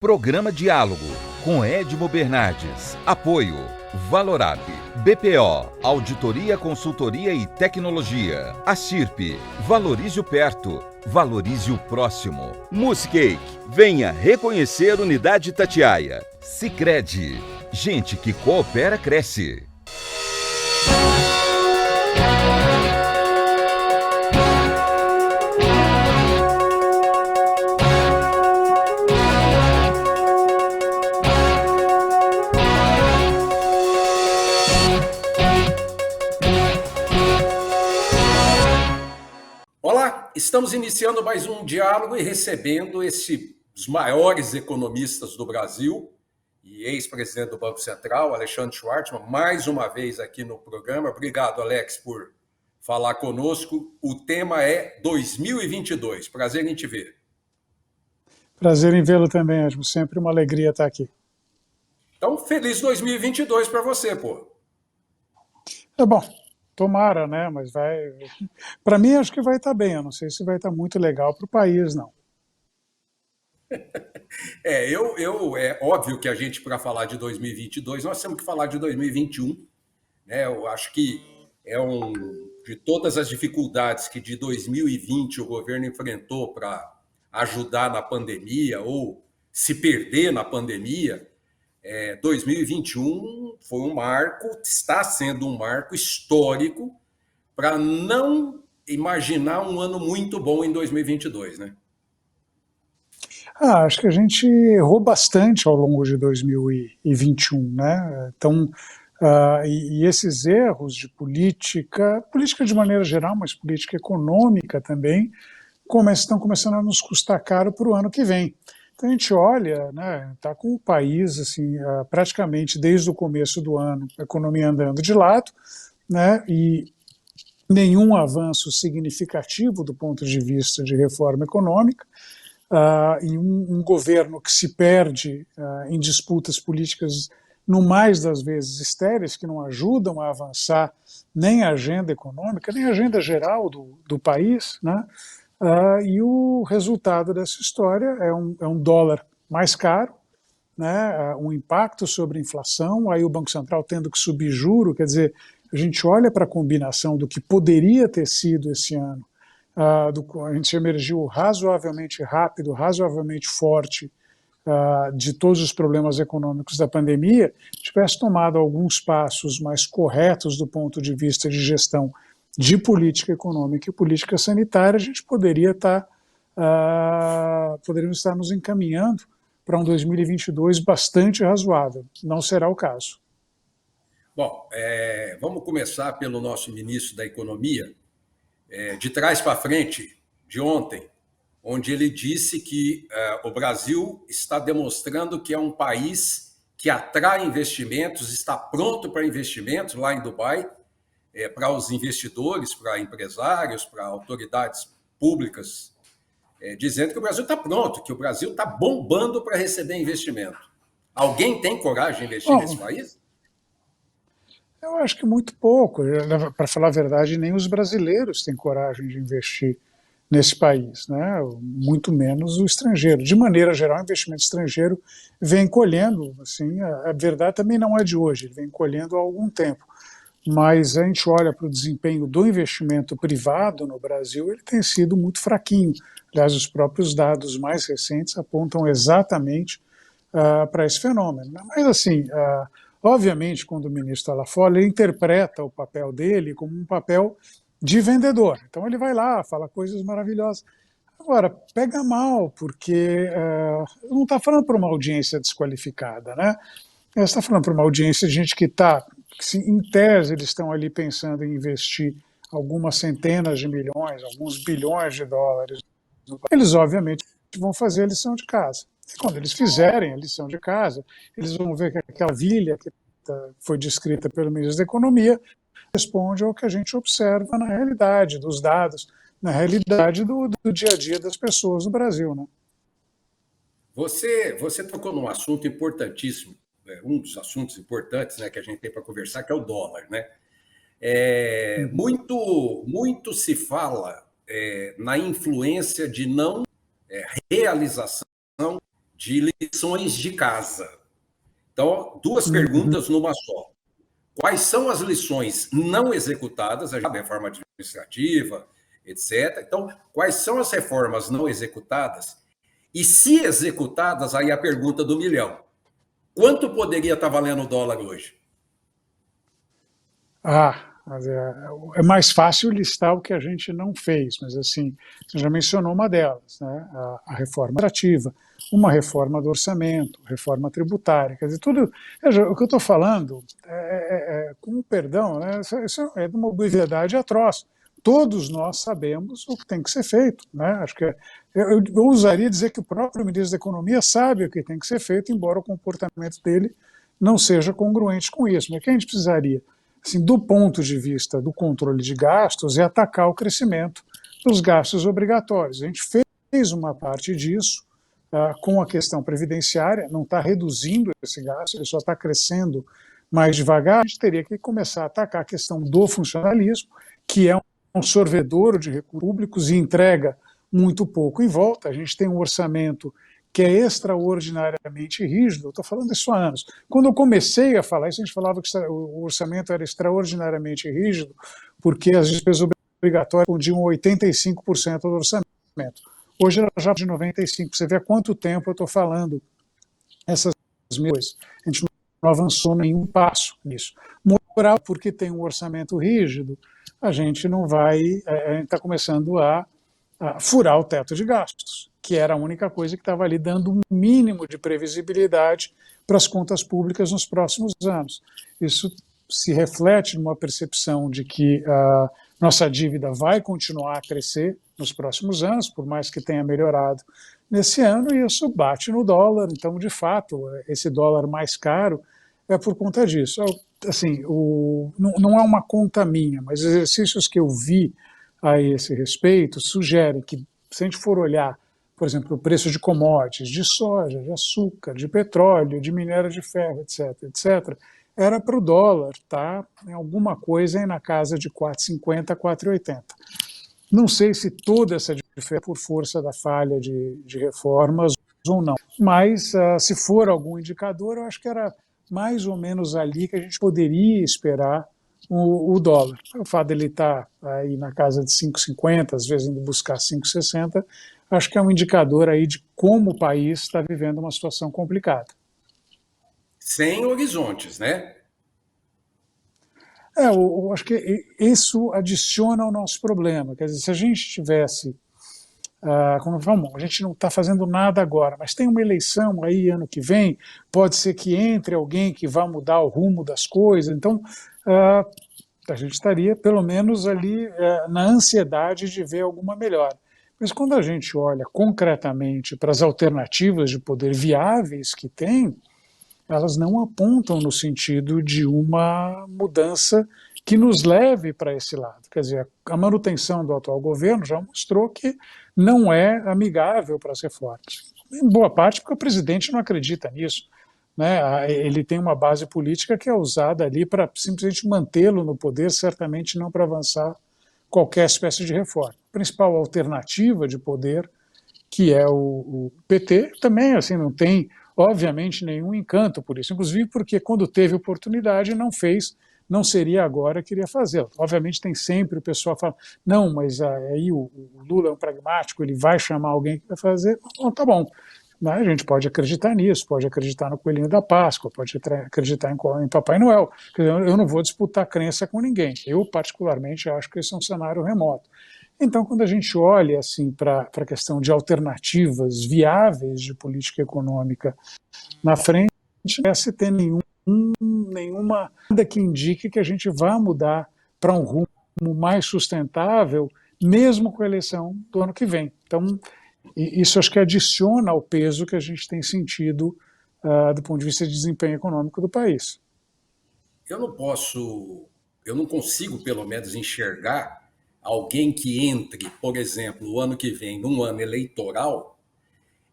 Programa Diálogo, com Edmo Bernardes. Apoio Valorap, BPO, Auditoria, Consultoria e Tecnologia. Acirp, valorize o perto, valorize o próximo. Muscake, venha reconhecer Unidade Itatiaia. Sicredi, gente que coopera cresce. Olá, estamos iniciando mais um diálogo e recebendo os maiores economistas do Brasil e ex-presidente do Banco Central, Alexandre Schwartzman, mais uma vez aqui no programa. Obrigado, Alex, por falar conosco. O tema é 2022. Prazer em te ver. Prazer em vê-lo também, Edmo. Sempre uma alegria estar aqui. Então, feliz 2022 para você, pô. É bom. Tomara, né? Mas vai. Para mim, acho que vai estar bem. Eu não sei se vai estar muito legal para o país, não. É óbvio que a gente, para falar de 2022, nós temos que falar de 2021. Né? Eu acho que de todas as dificuldades que de 2020 o governo enfrentou para ajudar na pandemia ou se perder na pandemia, 2021 foi um marco, está sendo um marco histórico para não imaginar um ano muito bom em 2022, né? Acho que a gente errou bastante ao longo de 2021, né? Então, e esses erros de política de maneira geral, mas política econômica também, estão começando a nos custar caro para o ano que vem. Então a gente olha, né, está com o país assim, praticamente desde o começo do ano, a economia andando de lado, né, e nenhum avanço significativo do ponto de vista de reforma econômica, e um governo que se perde em disputas políticas, no mais das vezes estéreis, que não ajudam a avançar nem a agenda econômica, nem a agenda geral do país, né? E o resultado dessa história é um dólar mais caro, né, um impacto sobre a inflação, aí o Banco Central tendo que subir juro, quer dizer, a gente olha para a combinação do que poderia ter sido esse ano, a gente emergiu razoavelmente rápido, razoavelmente forte de todos os problemas econômicos da pandemia, tivesse tomado alguns passos mais corretos do ponto de vista de gestão de política econômica e política sanitária, a gente poderíamos estar nos encaminhando para um 2022 bastante razoável. Não será o caso. Bom, vamos começar pelo nosso ministro da Economia, de trás para frente, de ontem, onde ele disse que o Brasil está demonstrando que é um país que atrai investimentos, está pronto para investimentos lá em Dubai, para os investidores, para empresários, para autoridades públicas, dizendo que o Brasil está pronto, que o Brasil está bombando para receber investimento. Alguém tem coragem de investir nesse país? Eu acho que muito pouco. Para falar a verdade, nem os brasileiros têm coragem de investir nesse país, né? Muito menos o estrangeiro. De maneira geral, o investimento estrangeiro vem colhendo, assim, a verdade também não é de hoje, ele vem colhendo há algum tempo. Mas a gente olha para o desempenho do investimento privado no Brasil, ele tem sido muito fraquinho. Aliás, os próprios dados mais recentes apontam exatamente para esse fenômeno. Mas, assim, obviamente, quando o ministro está lá fora, ele interpreta o papel dele como um papel de vendedor. Então, ele vai lá, fala coisas maravilhosas. Agora, pega mal, porque não está falando para uma audiência desqualificada, né? Você está falando para uma audiência de gente que está, em tese, eles estão ali pensando em investir algumas centenas de milhões, alguns bilhões de dólares. Eles, obviamente, vão fazer a lição de casa. E quando eles fizerem a lição de casa, eles vão ver que aquela vilha que foi descrita pelo ministro da Economia responde ao que a gente observa na realidade dos dados, na realidade do dia a dia das pessoas no Brasil, né? Você tocou num assunto importantíssimo, um dos assuntos importantes, né, que a gente tem para conversar, que é o dólar, né? Muito se fala na influência de não realização de lições de casa. Então, duas Uhum. perguntas numa só. Quais são as lições não executadas, a reforma administrativa, etc. Então, quais são as reformas não executadas? E se executadas, aí a pergunta do milhão. Quanto poderia estar valendo o dólar hoje? Mas é mais fácil listar o que a gente não fez, mas assim, você já mencionou uma delas, né? A reforma administrativa, uma reforma do orçamento, reforma tributária, quer dizer, tudo. Veja, o que eu estou falando, com perdão, né? Isso é de uma obviedade atroz. Todos nós sabemos o que tem que ser feito, né? Acho que eu ousaria dizer que o próprio ministro da Economia sabe o que tem que ser feito, embora o comportamento dele não seja congruente com isso. Mas o que a gente precisaria, assim, do ponto de vista do controle de gastos, é atacar o crescimento dos gastos obrigatórios. A gente fez uma parte disso com a questão previdenciária, não está reduzindo esse gasto, ele só está crescendo mais devagar. A gente teria que começar a atacar a questão do funcionalismo, que é um sorvedouro de recursos públicos e entrega muito pouco em volta. A gente tem um orçamento que é extraordinariamente rígido, eu estou falando isso há anos. Quando eu comecei a falar isso, a gente falava que o orçamento era extraordinariamente rígido, porque as despesas obrigatórias respondiam 85% do orçamento. Hoje ela já é de 95%. Você vê há quanto tempo eu estou falando essas coisas. A gente não avançou nenhum passo nisso. Moral, porque tem um orçamento rígido, a gente não vai, a gente está começando a furar o teto de gastos, que era a única coisa que estava ali dando um mínimo de previsibilidade para as contas públicas nos próximos anos. Isso se reflete numa percepção de que a nossa dívida vai continuar a crescer nos próximos anos, por mais que tenha melhorado nesse ano, e isso bate no dólar. Então, de fato, esse dólar mais caro é por conta disso. Assim, não é uma conta minha, mas exercícios que eu vi a esse respeito sugerem que, se a gente for olhar, por exemplo, o preço de commodities, de soja, de açúcar, de petróleo, de minério de ferro, etc., era para o dólar estar em alguma coisa aí na casa de 4,50 a 4,80. Não sei se toda essa diferença é por força da falha de reformas ou não, mas se for algum indicador, eu acho que era mais ou menos ali que a gente poderia esperar o dólar. O fato dele estar aí na casa de 5,50, às vezes indo buscar 5,60, acho que é um indicador aí de como o país está vivendo uma situação complicada. Sem horizontes, né? Eu acho que isso adiciona ao nosso problema. Quer dizer, se a gente tivesse, a gente não está fazendo nada agora, mas tem uma eleição aí ano que vem, pode ser que entre alguém que vá mudar o rumo das coisas, então a gente estaria pelo menos ali na ansiedade de ver alguma melhora. Mas quando a gente olha concretamente para as alternativas de poder viáveis que tem, elas não apontam no sentido de uma mudança que nos leve para esse lado. Quer dizer, a manutenção do atual governo já mostrou que não é amigável para as reformas. Em boa parte porque o presidente não acredita nisso, né? Ele tem uma base política que é usada ali para simplesmente mantê-lo no poder, certamente não para avançar qualquer espécie de reforma. A principal alternativa de poder, que é o PT, também assim, não tem, obviamente, nenhum encanto por isso, inclusive porque quando teve oportunidade não fez, não seria agora que iria fazê-lo. Obviamente tem sempre o pessoal que fala, não, mas aí o Lula é um pragmático, ele vai chamar alguém que vai fazer, bom, tá bom. Mas a gente pode acreditar nisso, pode acreditar no Coelhinho da Páscoa, pode acreditar em Papai Noel. Eu não vou disputar crença com ninguém. Eu, particularmente, acho que esse é um cenário remoto. Então, quando a gente olha assim, para a questão de alternativas viáveis de política econômica na frente, não parece ter nenhuma nada que indique que a gente vá mudar para um rumo mais sustentável, mesmo com a eleição do ano que vem. Então, isso acho que adiciona ao peso que a gente tem sentido do ponto de vista de desempenho econômico do país. Eu não consigo, pelo menos, enxergar alguém que entre, por exemplo, o ano que vem, num ano eleitoral,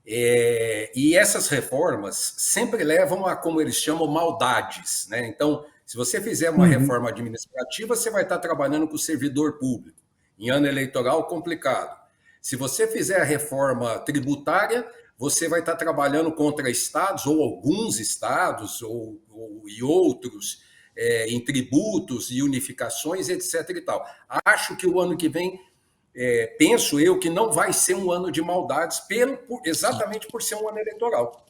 e essas reformas sempre levam a, como eles chamam, maldades, né? Então, se você fizer uma reforma administrativa, você vai estar trabalhando com o servidor público. Em ano eleitoral, complicado. Se você fizer a reforma tributária, você vai estar trabalhando contra estados, ou alguns estados, e outros, em tributos e unificações, etc. e tal. Acho que o ano que vem, penso eu, que não vai ser um ano de maldades, exatamente por ser um ano eleitoral.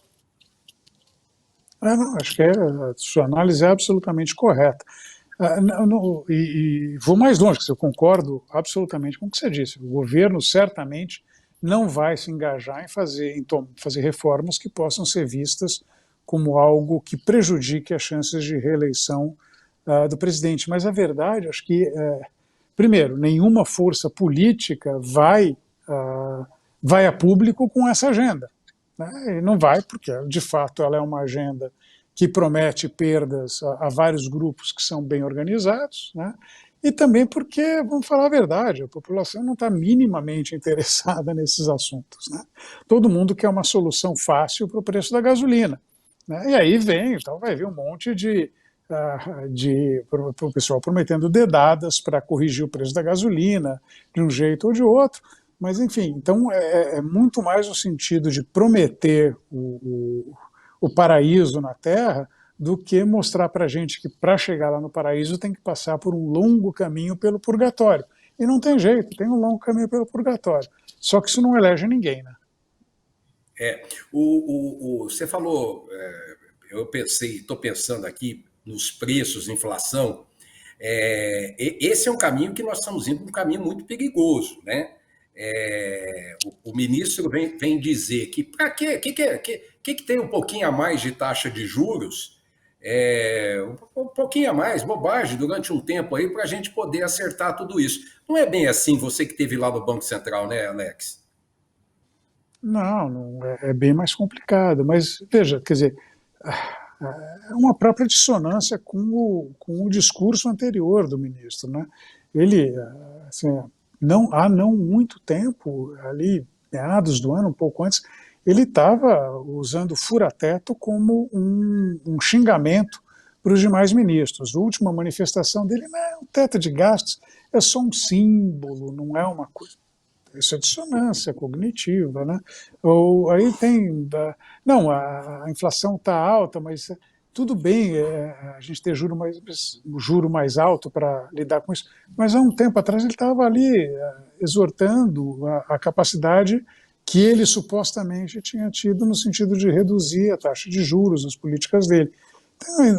Não, acho que a sua análise é absolutamente correta. E vou mais longe, eu concordo absolutamente com o que você disse. O governo certamente não vai se engajar em fazer reformas que possam ser vistas como algo que prejudique as chances de reeleição do presidente. Mas a verdade, acho que, primeiro, nenhuma força política vai a público com essa agenda. Né? E não vai, porque, de fato, ela é uma agenda que promete perdas a vários grupos que são bem organizados, né? E também porque, vamos falar a verdade, a população não está minimamente interessada nesses assuntos. Né? Todo mundo quer uma solução fácil para o preço da gasolina. Né? E aí vai vir um monte o pessoal prometendo dedadas para corrigir o preço da gasolina de um jeito ou de outro. Mas, enfim, então é muito mais no sentido de prometer o paraíso na Terra do que mostrar para a gente que para chegar lá no paraíso tem que passar por um longo caminho pelo purgatório. E não tem jeito, tem um longo caminho pelo purgatório. Só que isso não elege ninguém, né? Você falou, estou pensando aqui nos preços, inflação. Esse é um caminho que nós estamos indo, um caminho muito perigoso, né? O ministro vem dizer que para quê? Que tem um pouquinho a mais de taxa de juros, um pouquinho a mais, bobagem, durante um tempo aí, para a gente poder acertar tudo isso. Não é bem assim, você que esteve lá no Banco Central, né, Alex? Não é bem mais complicado, mas veja, quer dizer, é uma própria dissonância com o discurso anterior do ministro, né? Ele, assim, há não muito tempo, ali, meados do ano, um pouco antes, ele estava usando fura-teto como um xingamento para os demais ministros. A última manifestação dele, o teto de gastos é só um símbolo, não é uma coisa. Isso é dissonância cognitiva, né? Ou aí tem, a inflação está alta, mas tudo bem a gente ter juro mais alto para lidar com isso, mas há um tempo atrás ele estava ali exortando a capacidade que ele supostamente tinha tido no sentido de reduzir a taxa de juros, as políticas dele.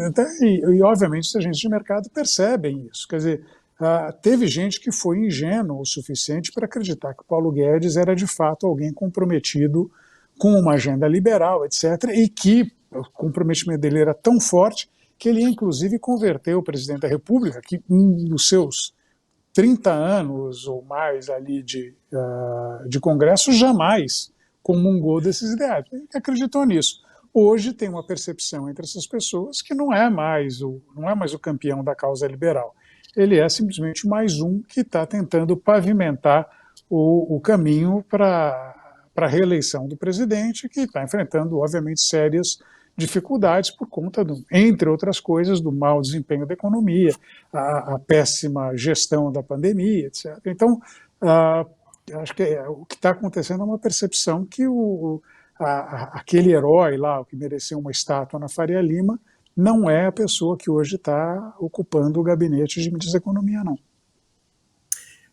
Então, e obviamente os agentes de mercado percebem isso, quer dizer, teve gente que foi ingênuo o suficiente para acreditar que o Paulo Guedes era de fato alguém comprometido com uma agenda liberal, etc., e que o comprometimento dele era tão forte que ele, inclusive, converteu o presidente da República, que nos seus 30 anos ou mais ali de Congresso jamais comungou desses ideais. Ele acreditou nisso. Hoje tem uma percepção entre essas pessoas que não é mais o campeão da causa liberal. Ele é simplesmente mais um que está tentando pavimentar o caminho para a reeleição do presidente, que está enfrentando, obviamente, sérias dificuldades por conta, entre outras coisas, do mau desempenho da economia, a péssima gestão da pandemia, etc. Então, acho que o que está acontecendo é uma percepção que aquele herói lá, o que mereceu uma estátua na Faria Lima, não é a pessoa que hoje está ocupando o gabinete de ministro da Economia, não.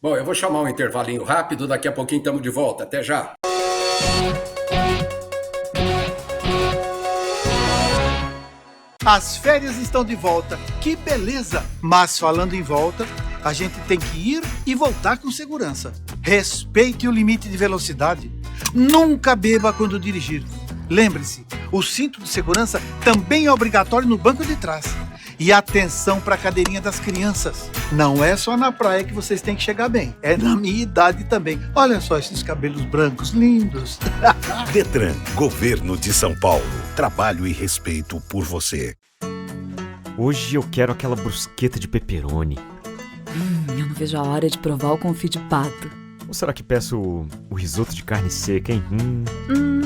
Bom, eu vou chamar um intervalinho rápido, daqui a pouquinho estamos de volta. Até já! As férias estão de volta, que beleza! Mas falando em volta, a gente tem que ir e voltar com segurança. Respeite o limite de velocidade. Nunca beba quando dirigir. Lembre-se, o cinto de segurança também é obrigatório no banco de trás. E atenção para a cadeirinha das crianças. Não é só na praia que vocês têm que chegar bem. É na minha idade também. Olha só esses cabelos brancos lindos. Detran, Governo de São Paulo. Trabalho e respeito por você. Hoje eu quero aquela brusqueta de pepperoni. Eu não vejo a hora de provar o confit de pato. Ou será que peço o risoto de carne seca, hein?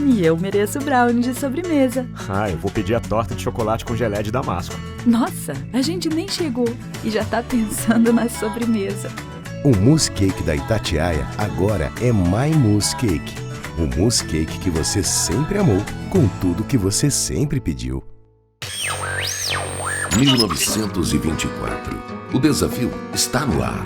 E eu mereço o brownie de sobremesa. Eu vou pedir a torta de chocolate com gelé de damasco. Nossa, a gente nem chegou e já tá pensando na sobremesa. O Mousse Cake da Itatiaia agora é My Mousse Cake. O mousse cake que você sempre amou, com tudo que você sempre pediu. 1924. O desafio está no ar.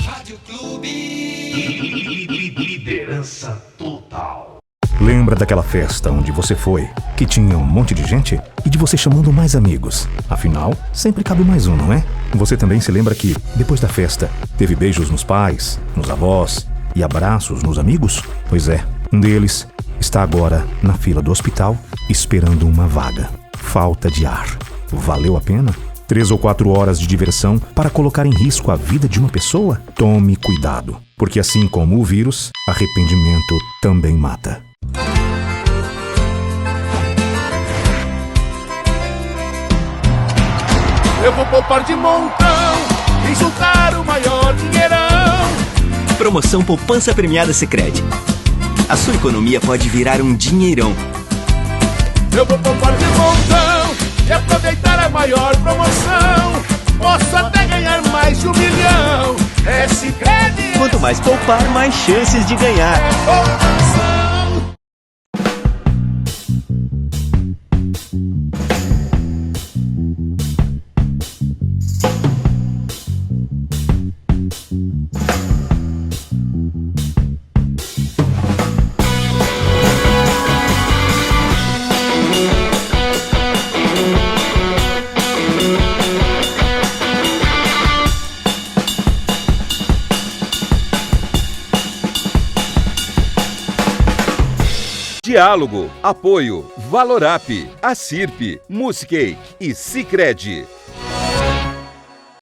Rádio Clube. Liderança total. Lembra daquela festa onde você foi, que tinha um monte de gente e de você chamando mais amigos? Afinal, sempre cabe mais um, não é? Você também se lembra que, depois da festa, teve beijos nos pais, nos avós e abraços nos amigos? Pois é, um deles está agora na fila do hospital esperando uma vaga. Falta de ar. Valeu a pena? 3 ou 4 horas de diversão para colocar em risco a vida de uma pessoa? Tome cuidado, porque assim como o vírus, arrependimento também mata. Eu vou poupar de montão, insultar o maior dinheirão. Promoção Poupança Premiada Sicredi. A sua economia pode virar um dinheirão. Eu vou poupar de montão e aproveitar a maior promoção. Posso até ganhar mais de 1 milhão. É Sicredi. Quanto mais poupar, mais chances de ganhar. É poupança. Diálogo, apoio, Valorap, Assirp, Muscake e Sicredi.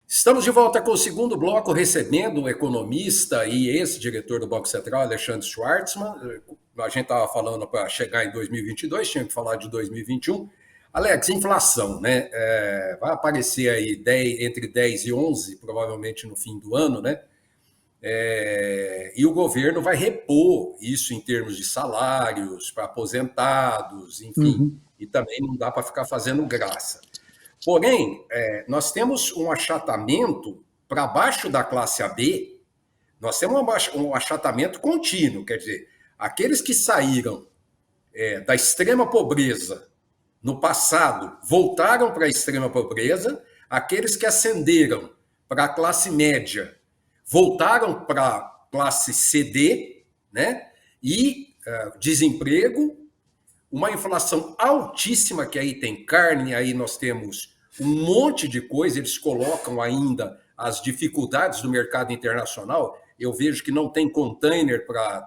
Estamos de volta com o segundo bloco, recebendo o economista e ex-diretor do Banco Central, Alexandre Schwartzman. A gente estava falando para chegar em 2022, tinha que falar de 2021. Alex, inflação, né? Vai aparecer aí entre 10 e 11, provavelmente no fim do ano, né? E o governo vai repor isso em termos de salários para aposentados, enfim, e também não dá para ficar fazendo graça. Porém, nós temos um achatamento para baixo da classe AB, nós temos um achatamento contínuo, quer dizer, aqueles que saíram da extrema pobreza no passado voltaram para a extrema pobreza, aqueles que ascenderam para a classe média voltaram para a classe CD, né? E desemprego, uma inflação altíssima, que aí tem carne, aí nós temos um monte de coisa, eles colocam ainda as dificuldades do mercado internacional. Eu vejo que não tem container para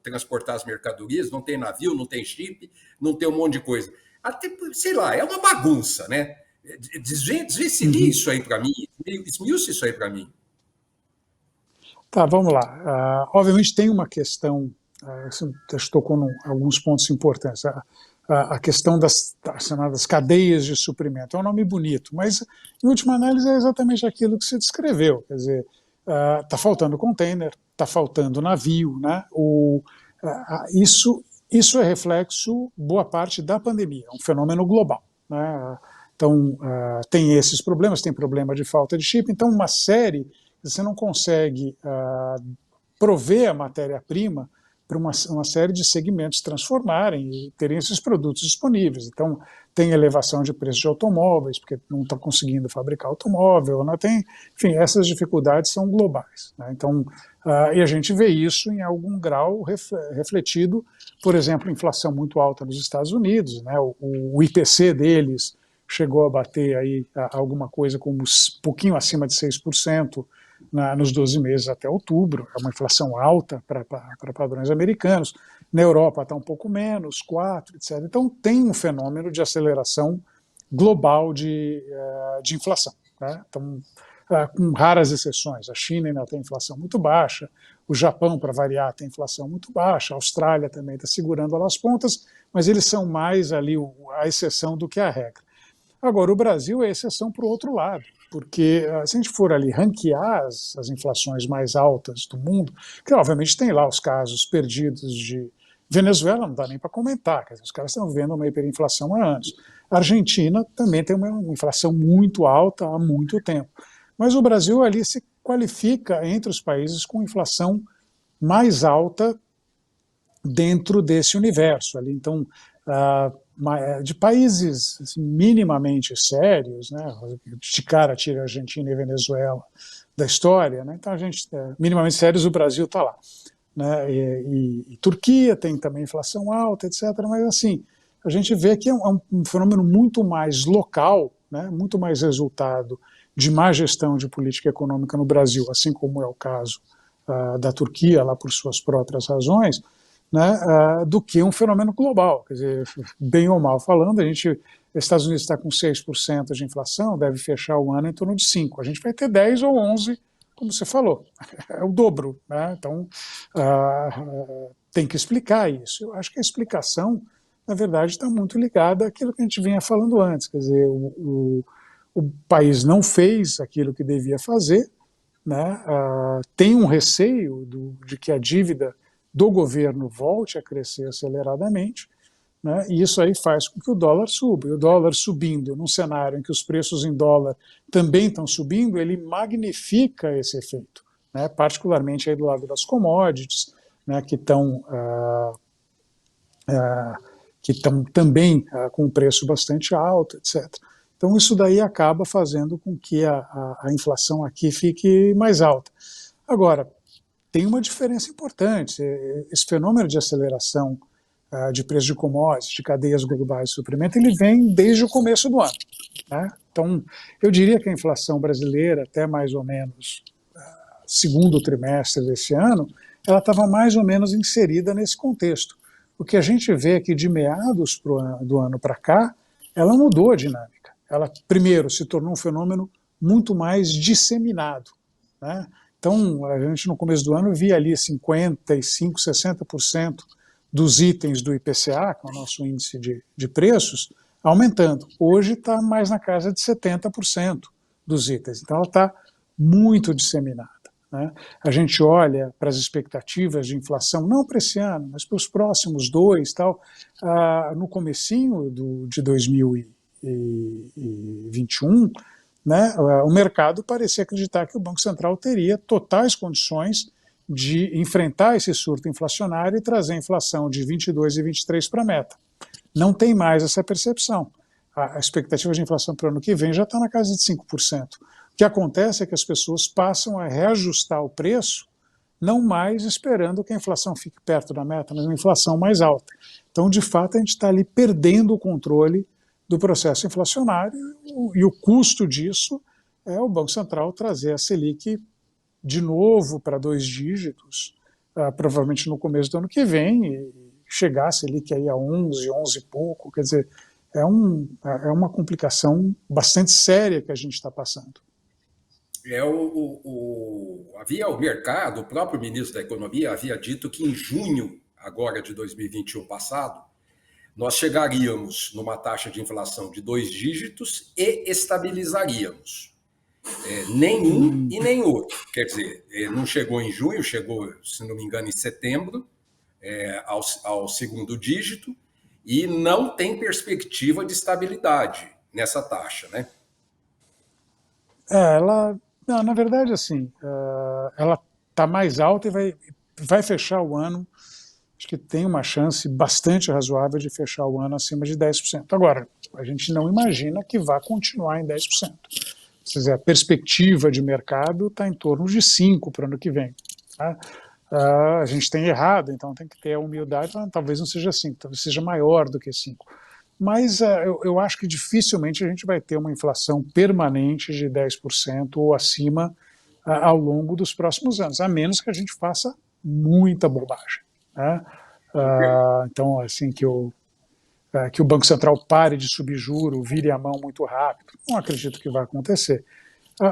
transportar as mercadorias, não tem navio, não tem chip, não tem um monte de coisa. Até, sei lá, é uma bagunça, né? Desvencilhe isso aí para mim, esmiuce isso aí para mim. Tá, vamos lá. Obviamente tem uma questão, você tocou em alguns pontos importantes, a questão das chamadas cadeias de suprimento. É um nome bonito, mas em última análise é exatamente aquilo que você descreveu, quer dizer, está faltando container, está faltando navio, né? Isso é reflexo, boa parte, da pandemia, é um fenômeno global, né? Então, tem esses problemas, tem problema de falta de chip, então uma série... Você não consegue prover a matéria-prima para uma série de segmentos transformarem e terem esses produtos disponíveis. Então, tem elevação de preço de automóveis, porque não estão conseguindo fabricar automóvel, não tem, enfim, essas dificuldades são globais, né? Então, e a gente vê isso em algum grau refletido, por exemplo, inflação muito alta nos Estados Unidos, né? O IPC deles chegou a bater aí alguma coisa como um pouquinho acima de 6%, nos 12 meses até outubro, é uma inflação alta para padrões americanos. Na Europa está um pouco menos, 4%, etc. Então tem um fenômeno de aceleração global de inflação, né? Então, com raras exceções, a China ainda tem inflação muito baixa, o Japão, para variar, tem inflação muito baixa, a Austrália também está segurando as pontas, mas eles são mais ali a exceção do que a regra. Agora, o Brasil é exceção para o outro lado, porque se a gente for ali ranquear as inflações mais altas do mundo, que obviamente tem lá os casos perdidos de Venezuela, não dá nem para comentar, quer dizer, os caras estão vendo uma hiperinflação há anos. A Argentina também tem uma inflação muito alta há muito tempo. Mas o Brasil ali se qualifica entre os países com inflação mais alta dentro desse universo ali. Então, de países assim, minimamente sérios, né, de cara tira a Argentina e Venezuela da história, né, então a gente, minimamente sérios, o Brasil está lá, né, e Turquia tem também inflação alta, etc., mas assim, a gente vê que é um fenômeno muito mais local, né, muito mais resultado de má gestão de política econômica no Brasil, assim como é o caso da Turquia, lá por suas próprias razões, né, do que um fenômeno global. Quer dizer, bem ou mal falando, os Estados Unidos está com 6% de inflação, deve fechar o ano em torno de 5%. A gente vai ter 10 ou 11%, como você falou, é o dobro, né? Então, tem que explicar isso. Eu acho que a explicação, na verdade, está muito ligada àquilo que a gente vinha falando antes, quer dizer, o país não fez aquilo que devia fazer, né? Tem um receio de que a dívida do governo volte a crescer aceleradamente, né? E isso aí faz com que o dólar suba. E o dólar subindo num cenário em que os preços em dólar também estão subindo, ele magnifica esse efeito, né? Particularmente aí do lado das commodities, né? Que estão também com um preço bastante alto, etc. Então isso daí acaba fazendo com que a inflação aqui fique mais alta. Agora, tem uma diferença importante. Esse fenômeno de aceleração de preço de commodities, de cadeias globais de suprimento, ele vem desde o começo do ano, né? Então, eu diria que a inflação brasileira, até mais ou menos segundo trimestre desse ano, ela estava mais ou menos inserida nesse contexto. O que a gente vê é que de meados do ano para cá, ela mudou a dinâmica. Ela, primeiro, se tornou um fenômeno muito mais disseminado, né? Então, a gente no começo do ano via ali 55%, 60% dos itens do IPCA, que é o nosso índice de preços, aumentando. Hoje está mais na casa de 70% dos itens. Então, ela está muito disseminada, né? A gente olha para as expectativas de inflação, não para esse ano, mas para os próximos 2, tal, no comecinho de 2021, né, o mercado parecia acreditar que o Banco Central teria totais condições de enfrentar esse surto inflacionário e trazer a inflação de 22 e 23 para a meta. Não tem mais essa percepção. A expectativa de inflação para o ano que vem já está na casa de 5%. O que acontece é que as pessoas passam a reajustar o preço, não mais esperando que a inflação fique perto da meta, mas uma inflação mais alta. Então, de fato, a gente está ali perdendo o controle do processo inflacionário, e o custo disso é o Banco Central trazer a Selic de novo para 2 dígitos, provavelmente no começo do ano que vem, e chegar a Selic aí a 11 e pouco, quer dizer, é uma complicação bastante séria que a gente está passando. Havia o mercado, o próprio ministro da Economia havia dito que em junho, agora de 2021 passado, nós chegaríamos numa taxa de inflação de 2 dígitos e estabilizaríamos. Nenhum e nem outro. Quer dizer, não chegou em junho, chegou, se não me engano, em setembro, ao segundo dígito, e não tem perspectiva de estabilidade nessa taxa, né? Não, na verdade, assim, ela está mais alta e vai fechar o ano. Acho que tem uma chance bastante razoável de fechar o ano acima de 10%. Agora, a gente não imagina que vá continuar em 10%. Quer dizer, a perspectiva de mercado está em torno de 5% para o ano que vem, tá? A gente tem errado, então tem que ter a humildade, talvez não seja 5%, talvez seja maior do que 5%. Mas eu acho que dificilmente a gente vai ter uma inflação permanente de 10% ou acima ao longo dos próximos anos, a menos que a gente faça muita bobagem, né? Então, assim, que o Banco Central pare de subir juro, vire a mão muito rápido, não acredito que vai acontecer.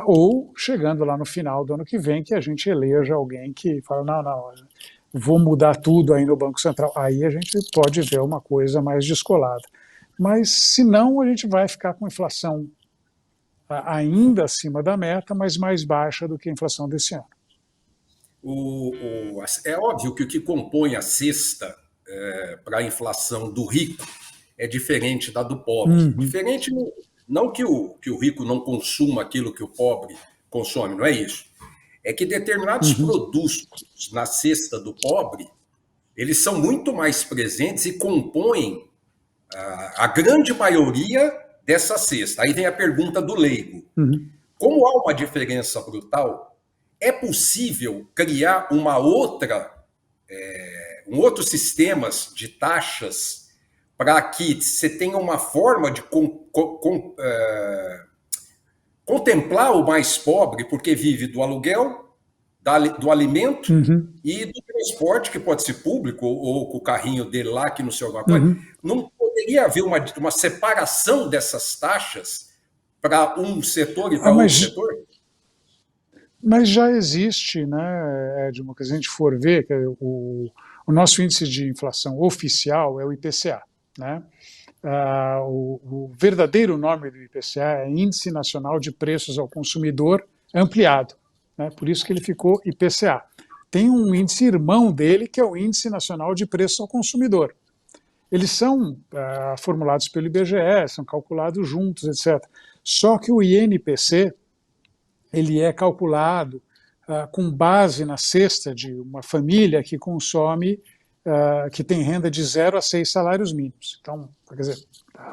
Ou, chegando lá no final do ano que vem, que a gente eleja alguém que fala, não, vou mudar tudo aí no Banco Central. Aí a gente pode ver uma coisa mais descolada. Mas, se não, a gente vai ficar com inflação ainda acima da meta, mas mais baixa do que a inflação desse ano. É óbvio que o que compõe a cesta para a inflação do rico é diferente da do pobre. Diferente, não que o rico não consuma aquilo que o pobre consome, não é isso. é que determinados produtos na cesta do pobre, eles são muito mais presentes e compõem a grande maioria dessa cesta. Aí vem a pergunta do leigo. Como há uma diferença brutal, é possível criar um outro sistema de taxas para que você tenha uma forma de contemplar o mais pobre, porque vive do aluguel, do alimento e do transporte, que pode ser público, ou com o carrinho dele lá, que não sei alguma coisa. Não poderia haver uma separação dessas taxas para um setor e para outro setor? Mas já existe, né, Edmo, que a gente for ver, que o nosso índice de inflação oficial é o IPCA, né? O verdadeiro nome do IPCA é Índice Nacional de Preços ao Consumidor Ampliado, né? Por isso que ele ficou IPCA. Tem um índice irmão dele, que é o Índice Nacional de Preços ao Consumidor. Eles são formulados pelo IBGE, são calculados juntos, etc. Só que o INPC, ele é calculado com base na cesta de uma família que consome, que tem renda de 0 a 6 salários mínimos. Então, quer dizer,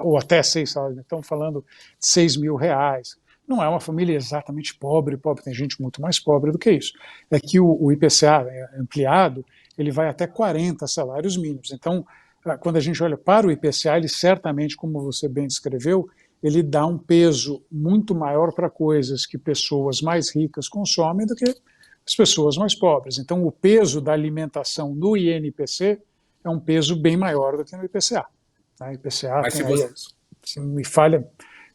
ou até 6 salários mínimos. Estamos falando de R$6.000. Não é uma família exatamente pobre, tem gente muito mais pobre do que isso. É que o IPCA ampliado, ele vai até 40 salários mínimos. Então, quando a gente olha para o IPCA, ele certamente, como você bem descreveu, ele dá um peso muito maior para coisas que pessoas mais ricas consomem do que as pessoas mais pobres. Então, o peso da alimentação no INPC é um peso bem maior do que no IPCA. O IPCA tem aí, se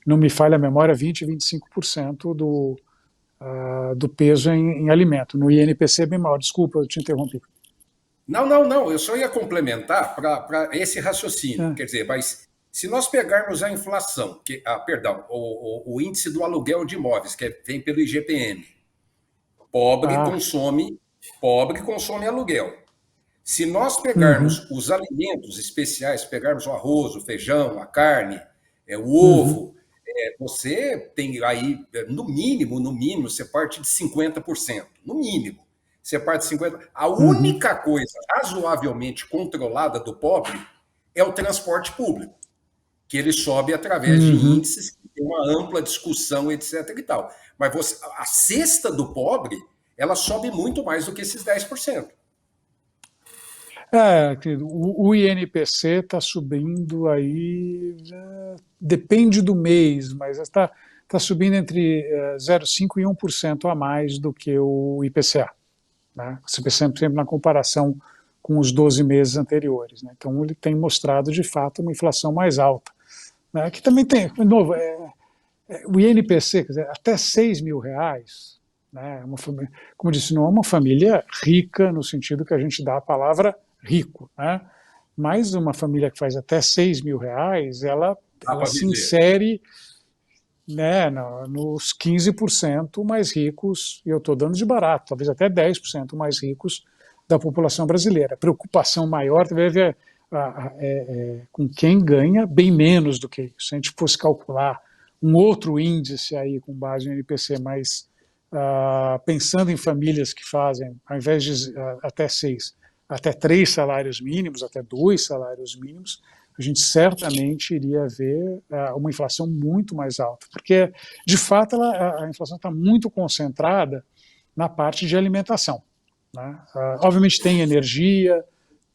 não me falha a memória, 20% a 25% do peso em alimento. No INPC é bem maior. Desculpa, eu te interrompi. Não, eu só ia complementar para esse raciocínio. Quer dizer, mas se nós pegarmos a inflação, o índice do aluguel de imóveis, que vem pelo IGPM, pobre consome aluguel. Se nós pegarmos os alimentos especiais, pegarmos o arroz, o feijão, a carne, o ovo, você tem aí, no mínimo, você parte de 50%. No mínimo, você parte de 50%. A única coisa razoavelmente controlada do pobre é o transporte público, que ele sobe através de índices, que tem uma ampla discussão, etc. e tal. Mas a cesta do pobre, ela sobe muito mais do que esses 10%. O INPC está subindo aí, depende do mês, mas está subindo entre 0,5% e 1% a mais do que o IPCA. Né? Sempre na comparação com os 12 meses anteriores. Né? Então, ele tem mostrado, de fato, uma inflação mais alta. Né? Que também tem, de novo, o INPC, quer dizer, até R$6.000, né? Como eu disse, não é uma família rica no sentido que a gente dá a palavra rico, né? Mas uma família que faz até R$6.000, ela se insere, né, nos 15% mais ricos, e eu estou dando de barato, talvez até 10% mais ricos da população brasileira. A preocupação maior deve ver com quem ganha bem menos do que isso. Se a gente fosse calcular um outro índice aí com base no INPC, mas pensando em famílias que fazem, ao invés de até 6, até 3 salários mínimos, até 2 salários mínimos, a gente certamente iria ver uma inflação muito mais alta, porque, de fato, a inflação está muito concentrada na parte de alimentação. Né? Obviamente tem energia,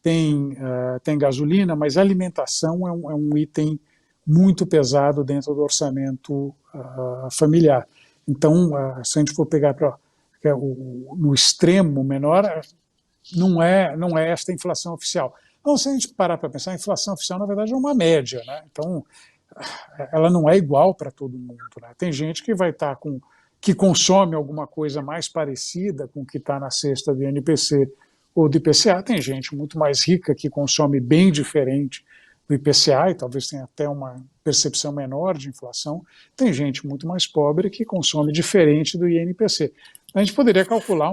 tem gasolina, mas a alimentação é um item muito pesado dentro do orçamento familiar. Então, se a gente for pegar no extremo menor, não é esta a inflação oficial. Então, se a gente parar para pensar, a inflação oficial, na verdade, é uma média. Né? Então, ela não é igual para todo mundo. Né? Tem gente que vai estar que consome alguma coisa mais parecida com o que está na cesta do INPC ou do IPCA. Tem gente muito mais rica que consome bem diferente do IPCA e talvez tenha até uma percepção menor de inflação. Tem gente muito mais pobre que consome diferente do INPC. A gente poderia calcular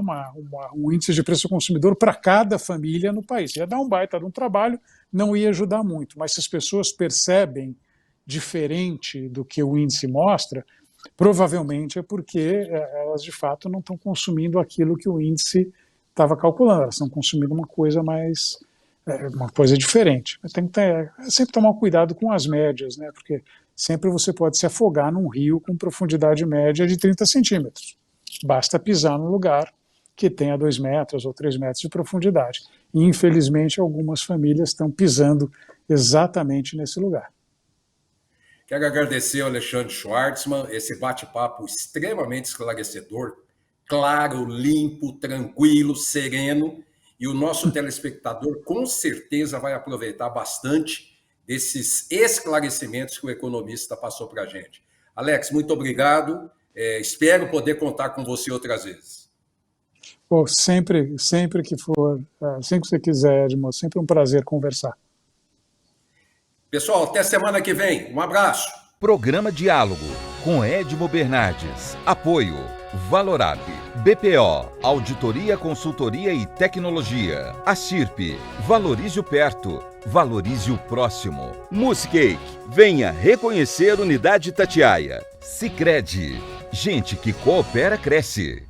um índice de preço ao consumidor para cada família no país. Ia dar um baita de um trabalho, não ia ajudar muito, mas se as pessoas percebem diferente do que o índice mostra, Provavelmente é porque elas, de fato, não estão consumindo aquilo que o índice estava calculando, elas estão consumindo uma coisa uma coisa diferente. Tem que sempre tomar cuidado com as médias, né? Porque sempre você pode se afogar num rio com profundidade média de 30 centímetros. Basta pisar num lugar que tenha 2 metros ou 3 metros de profundidade. E, infelizmente, algumas famílias estão pisando exatamente nesse lugar. Quero agradecer ao Alexandre Schwartzman, esse bate-papo extremamente esclarecedor, claro, limpo, tranquilo, sereno, e o nosso telespectador com certeza vai aproveitar bastante desses esclarecimentos que o economista passou para a gente. Alex, muito obrigado, espero poder contar com você outras vezes. Bom, sempre que for, sempre que você quiser, Edmo, sempre um prazer conversar. Pessoal, até semana que vem. Um abraço. Programa Diálogo com Edmo Bernardes. Apoio Valorap, BPO, Auditoria, Consultoria e Tecnologia. Acirp, valorize o perto, valorize o próximo. Musicake, venha reconhecer Unidade Itatiaia. Sicredi, gente que coopera cresce.